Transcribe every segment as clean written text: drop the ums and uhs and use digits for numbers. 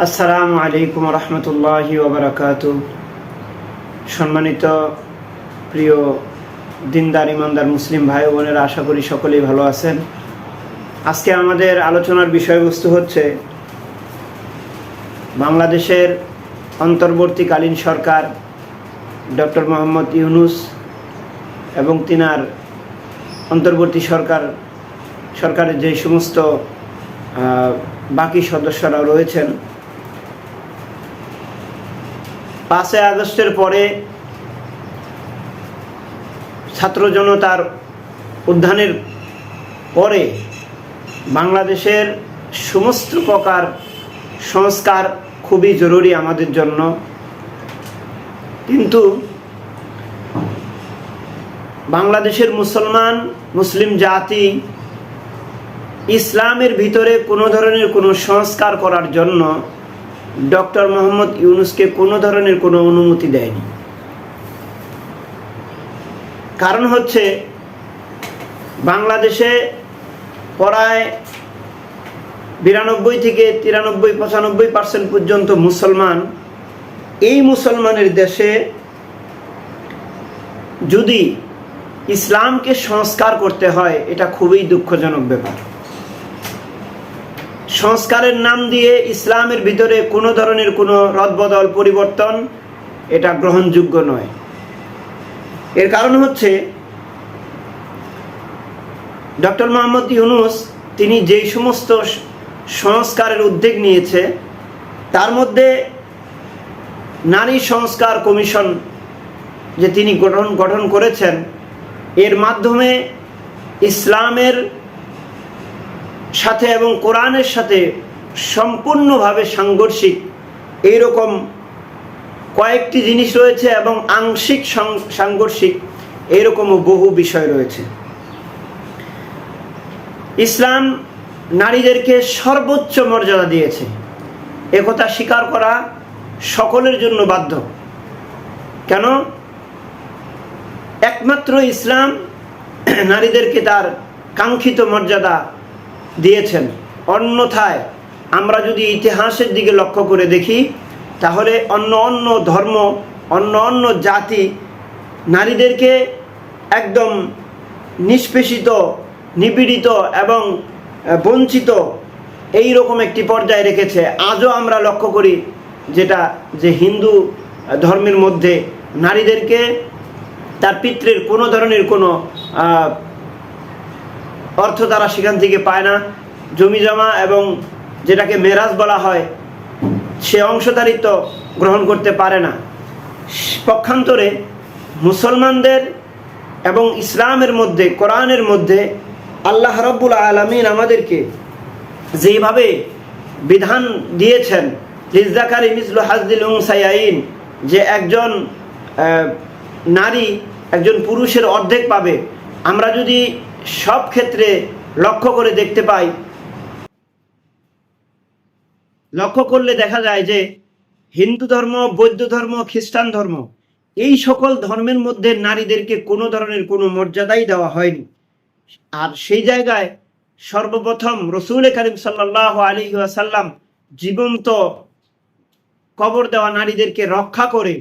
আসসালামু আলাইকুম রহমতুল্লাহি ওবারাকাতু। সম্মানিত প্রিয় দিনদার ইমানদার মুসলিম ভাই বোনেরা, আশা করি সকলেই ভালো আছেন। আজকে আমাদের আলোচনার বিষয়বস্তু হচ্ছে বাংলাদেশের অন্তর্বর্তীকালীন সরকার ডক্টর মোহাম্মদ ইউনূস এবং তিনার অন্তর্বর্তী সরকারের যে সমস্ত বাকি সদস্যরা রয়েছেন, 5 আগস্টের পরে ছাত্র জনতার উত্থানের পরে বাংলাদেশের সমস্ত প্রকার সংস্কার খুবই জরুরি আমাদের জন্য। কিন্তু বাংলাদেশের মুসলিম জাতি ইসলামের ভিতরে কোনো ধরনের কোনো সংস্কার করার জন্য ডক্টর মোহাম্মদ ইউনূসকে কোনো ধরনের কোনো অনুমতি দেয়নি। কারণ হচ্ছে, বাংলাদেশে প্রায় 92 থেকে 93-95% পর্যন্ত মুসলমান। এই মুসলমানের দেশে যদি ইসলামকে সংস্কার করতে হয়, এটা খুবই দুঃখজনক ব্যাপার। সংস্কারের নাম দিয়ে ইসলামের ভিতরে কোনো ধরনের কোনো রদবদল পরিবর্তন এটা গ্রহণযোগ্য নয়। এর কারণ হচ্ছে, ডক্টর মোহাম্মদ ইউনূস তিনি যেই সমস্ত সংস্কারের উদ্যোগ নিয়েছে, তার মধ্যে নারী সংস্কার কমিশন যে তিনি গঠন করেছেন, এর মাধ্যমে ইসলামের সাথে এবং কোরআনের সাথে সম্পূর্ণভাবে সাংঘর্ষিক এইরকম কয়েকটি জিনিস রয়েছে এবং আংশিক সাংঘর্ষিক এইরকমও বহু বিষয় রয়েছে। ইসলাম নারীদেরকে সর্বোচ্চ মর্যাদা দিয়েছে, একথা স্বীকার করা সকলের জন্য বাধ্য। কেন? একমাত্র ইসলাম নারীদেরকে তার কাঙ্ক্ষিত মর্যাদা দিয়েছেন। অন্যথায় আমরা যদি ইতিহাসের দিকে লক্ষ্য করে দেখি, তাহলে অন্য ধর্ম, অন্য জাতি নারীদেরকে একদম নিষ্পেষিত, নিপীড়িত এবং বঞ্চিত এই রকম একটি পর্যায়ে রেখেছে। আজও আমরা লক্ষ্য করি যে হিন্দু ধর্মের মধ্যে নারীদেরকে তার পিতৃর কোনো ধরনের কোনো অর্থ তারা সেখান থেকে পায় না। জমিজমা এবং যেটাকে মেরাজ বলা হয়, সে অংশধারিত্ব গ্রহণ করতে পারে না। পক্ষান্তরে মুসলমানদের এবং ইসলামের মধ্যে, কোরআনের মধ্যে আল্লাহ রাব্বুল আলামিন আমাদেরকে যেভাবে বিধান দিয়েছেন, লিযযাকারি মিসলু হাজ্জিল উনসায়াইন, যে একজন নারী একজন পুরুষের অর্ধেক পাবে। আমরা যদি সব ক্ষেত্রে লক্ষ্য করে দেখতে পাই, লক্ষ্য করলে দেখা যায় যে হিন্দু ধর্ম, বৌদ্ধ ধর্ম, খ্রিস্টান ধর্ম, এই সকল ধর্মের মধ্যে নারীদেরকে কোনো ধরনের কোনো মর্যাদাই দেওয়া হয়নি। আর সেই জায়গায় সর্বপ্রথম রাসূল কারীম সাল্লাল্লাহু আলাইহি ওয়াসাল্লাম জীবন্ত কবর দেওয়া নারীদেরকে রক্ষা করে,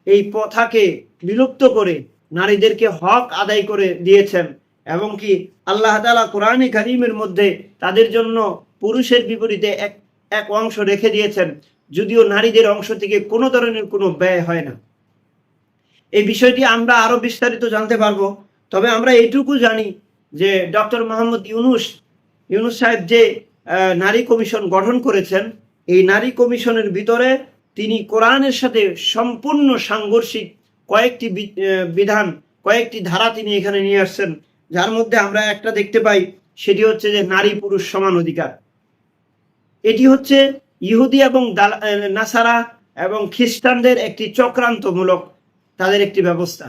এই প্রথাকে বিলুপ্ত করে নারীদেরকে হক আদায় করে দিয়েছেন। এবং কি আল্লাহ তাআলা কোরআনে কারীমের মধ্যে তাদের জন্য পুরুষের বিপরীতে এক অংশ রেখে দিয়েছেন, যদিও নারীদের অংশ থেকে কোনো ধরনের কোনো ব্যয় হয় না। এই বিষয়টি আমরা আরো বিস্তারিত জানতে পারবো। তবে আমরা এইটুকু জানি যে ডক্টর মোহাম্মদ ইউনূস সাহেব যে নারী কমিশন গঠন করেছেন, এই নারী কমিশনের ভিতরে তিনি কোরআনের সাথে সম্পূর্ণ সাংঘর্ষিক কয়েকটি বিধান, কয়েকটি ধারা তিনি এখানে নিয়ে আসছেন, যার মধ্যে আমরা একটা দেখতে পাই, সেটি হচ্ছে যে নারী পুরুষ সমান অধিকার। এটি হচ্ছে ইহুদি এবং নাসারা এবং খ্রিস্টানদের একটি চক্রান্তমূলক তাদের একটি ব্যবস্থা।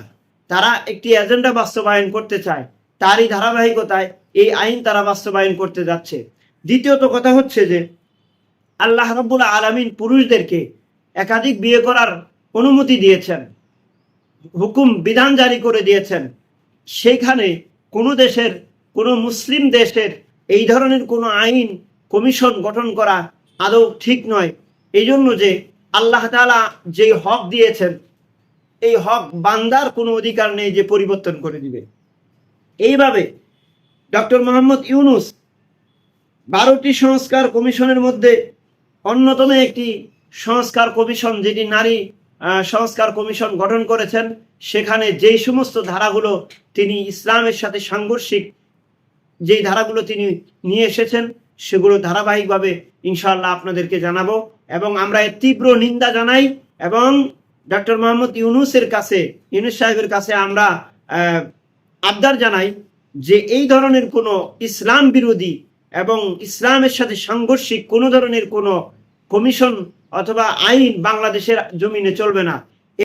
তারা একটি এজেন্ডা বাস্তবায়ন করতে চায়, তারই ধারাবাহিকতায় এই আইন তারা বাস্তবায়ন করতে যাচ্ছে। দ্বিতীয়ত কথা হচ্ছে যে আল্লাহ রাব্বুল আলামিন পুরুষদেরকে একাধিক বিয়ে করার অনুমতি দিয়েছেন, হুকুম বিধান জারি করে দিয়েছেন। সেখানে কোনো দেশের, কোনো মুসলিম দেশের এই ধরনের কোনো আইন কমিশন গঠন করা আদৌ ঠিক নয়। এই জন্য যে আল্লাহ তাআলা যে হক দিয়েছেন, এই হক বান্দার কোনো অধিকার নেই যে পরিবর্তন করে দিবে। এইভাবে ডক্টর মোহাম্মদ ইউনূস 12টি সংস্কার কমিশনের মধ্যে অন্যতম একটি সংস্কার কমিশন, যেটি নারী সংস্কার কমিশন গঠন করেছেন। সেখানে যেই সমস্ত ধারাগুলো তিনি ইসলামের সাথে সাংঘর্ষিক, যেই ধারাগুলো তিনি নিয়ে এসেছেন, সেগুলো ধারাবাহিকভাবে ইনশাআল্লাহ আপনাদেরকে জানাবো। এবং আমরা এর তীব্র নিন্দা জানাই এবং ডক্টর মোহাম্মদ ইউনূস সাহেবের কাছে আমরা আবদার জানাই যে এই ধরনের কোনো ইসলাম বিরোধী এবং ইসলামের সাথে সাংঘর্ষিক কোনো ধরনের কোনো কমিশন অথবা আইন বাংলাদেশের জমিনে চলবে না।